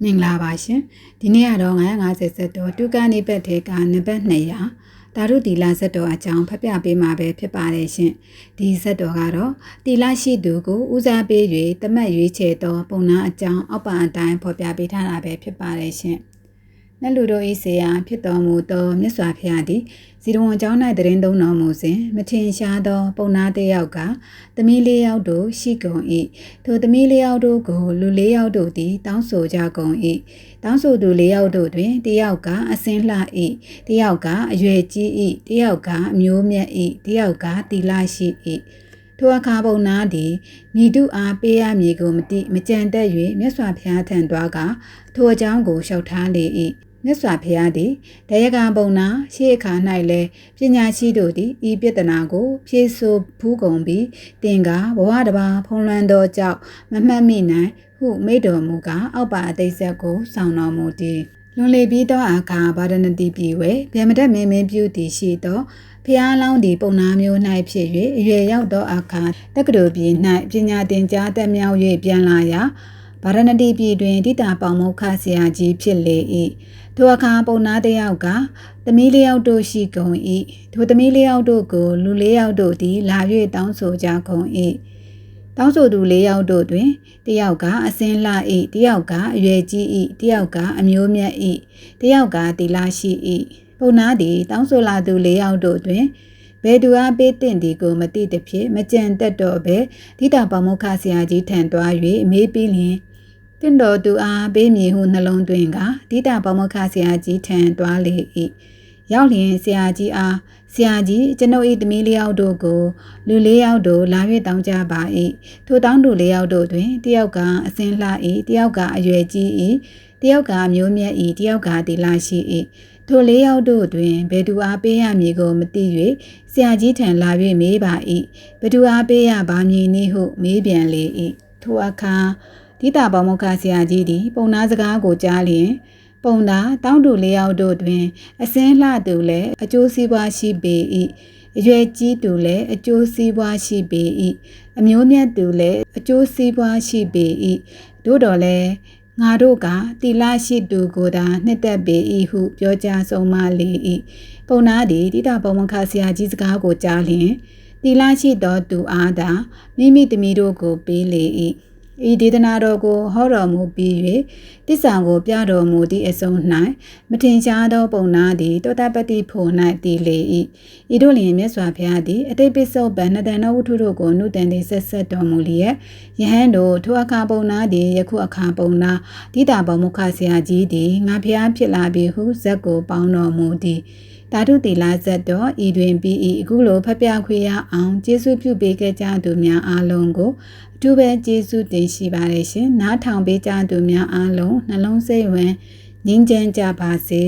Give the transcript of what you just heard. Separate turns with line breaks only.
မင်္ဂလာပါရှင်ဒီနေ့ကတော့950ဇက်တော်တူကနေဘက်ထဲကနံပါတ်200တာရုတီလာဇက်တော်အကြောင်းဖတ်ပြပေးမှာပဲဖြစ်ပါတယ်ရှင်ဒီဇက်တော်ကတော့တီလာရှိသူကိုဦးစားပေး၍တမတ်ရွေးချယ်သောပုံနာအကြောင်းအောက်ပါအတိုင်းဖော်ပြပေးထားတာပဲဖြစ်ပါတယ်ရှင်နတ်လူတို့ဤဆေယဖြစ်တော်မူသောမြတ်စွာဘုရားသည်ဇီရဝန်အကြောင်း၌တရင်သုံးတော်မူစဉ်မထင်ရှားသောပုံနာတစ်ယောက်ကသမီးလေးယောက်တို့ရှိကုန်၏ထိုသမီးလေးယောက်တို့ကိုလူလေးယောက်တို့သည်တောင်းဆိုကြကုန်၏တောင်းဆိုသူလေးယောက်တို့တွင်တစ်ယောက်ကအစင်းလှ၏တစ်ယောက်ကအရွယ်ကြီး၏တစ်ယောက်ကအမျိုးမြတ်၏တစ်ယောက်ကတီလာရှိ၏ထိုအခါပုံနာသည်မိတုအားပေးရမည်ကိုမသိမကြံတက်၍မြတ်စွာဘုရားထံသွားကထိုအကြောင်းကိုလျှောက်ထားလေ၏မြတ်စွာဘုရားသည်တရားကပုံနာရှေ့အခါ၌လည်းပညာရှိတို့သည်ဤပြဿနာကိုဖြေဆိုဖူးကုန်ပြီးတင်ကဘဝတစ်ပါးဖုံးလွှမ်းသောကြောင့်မမှတ်မိနိုင်ဟုမိန့်တော်မူကားအောက်ပါအသိဆက်ကိုဆောင်တော်မူသည်လွန်လေပြီးသောအခါဗာဒနတိပြည်ဝဲဗျမတက်မင်းပြုသည်ရှိသောဖျားလောင်းသည်ပုံနာမျိုး၌ဖြစ်၍အရွယ်ရောက်သောအခါတက္ကသိုလ်ပြည်၌ပညာသင်ကြားတတ်မြောက်၍ပြန်လာရာဗာရဏတိပြည်တွင်တိတာပေါမုခဆရာကြီးဖြစ်လေ၏ထိုအခါပုံနာတစ်ယောက်ကသမီးလေးယောက်တို့ရှိကုန်၏ထိုသမီးလေးယောက်တို့ကိုလူလေးယောက်တို့သည်လာ၍တောင်းဆိုကြကုန်၏တောင်းဆိုသူလေးယောက်တို့တွင်တစ်ယောက်ကအစင်းလှ၏တစ်ယောက်ကအရွယ်ကြီး၏တစ်ယောက်ကအမျိုးမြတ်၏တစ်ယောက်ကတီလာရှိ၏ပုံနာသည်တောင်းဆိုလာသူလေးယောက်တို့တွင်ဘယ်သူအားပေးတင်သည်ကိုမသိသဖြင့်မကြံတတ်တော့ဘဲတိတာပေါမုခဆရာကြီးထံသွား၍မေးပြီးလျင်တင့်တော်သူအားပေးမည်ဟုနှလုံးသွင်းကတိတာပေါမုခဆရာကြီးထံသွားလေ၏ရောက်လျင်ဆရာကြီးအားဆရာကြီးကျွန်ုပ်၏သမီးလေးယောက်တို့ကိုလူလေးယောက်တို့လာ၍တောင်းကြပါ၏ထိုတောင်းသူလေးယောက်တို့တွင်တစ်ယောက်ကအစင်းလှ၏တစ်ယောက်ကအရွယ်ကြီး၏တစ်ယောက်ကမျိုးမြတ်၏တစ်ယောက်ကတီလာရှိ၏ထိုလေးယောက်တို့တွင်ဘယ်သူအားပေးရမည်ကိုမသိ၍ဆရာကြီးထံလာ၍မေးပါ၏ဘယ်သူအားပေးရပါမည်နည်းဟုမေးပြန်လေ၏ထိုအခါတိတာပေါမုခဆရာကြီးသည်ပုံနာစကားကိုကြားလျင်ပုံသာတောင်းတူလေးယောက်တို့တွင်အစင်းလှသူလည်းအကျိုးစီးပွားရှိပေ၏အရွယ်ကြီးသူလည်းအကျိုးစီးပွားရှိပေ၏အမျိုးမြတ်သူလည်းအကျိုးစီးပွားရှိပေ၏သို့တော်လည်းငါတို့ကတီလာရှိသူကိုသာနှစ်သက်ပေ၏ဟုပြောကြားဆုံးမလေ၏ပုံနာသည်တိတာပေါမုခဆရာကြီးစကားကိုကြားလျင်တီလာရှိသောသူအားသာမိမိသမီးတို့ကိုပေးလေ၏ဤဒေသနာတော်ကိုဟောတော်မူပြီး၍တစ္ဆာကိုပြတော်မူသည့်အဆုံး၌မထင်ရှားသောပုံနာသည်တောတပတိဖို့၌တည်လေ၏ဤတို့လျင်မြတ်စွာဘုရားသည်အတိတ်ပိစုပန်နတန်တော်ဝတ္ထုတို့ကိုနုတန်သည်ဆက်ဆက်တော်မူလျက်ယဟန်တို့ထိုအခါပုံနာသည်ယခုအခါပုံနာတိတာပေါမုခဆရာကြီးသည်ငါဘုရားဖြစ်လာပြီဟုဇက်ကိုပေါင်းတော်မူသည်တာတုတီလာဇက်တော်ဤတွင်ပြီးအခုလိုဖတ်ပြခွေရအောင်ကျေးဇူးပြုပေးခဲ့ကြသူများအားလုံးကိုအထူးပဲကျေးဇူးတင်ရှိပါတယ်ရှင်နားထောင်ပေးကြသူများအားလုံးနှလုံးစိတ်ဝင်ငြိမ်းချမ်းကြပါစေ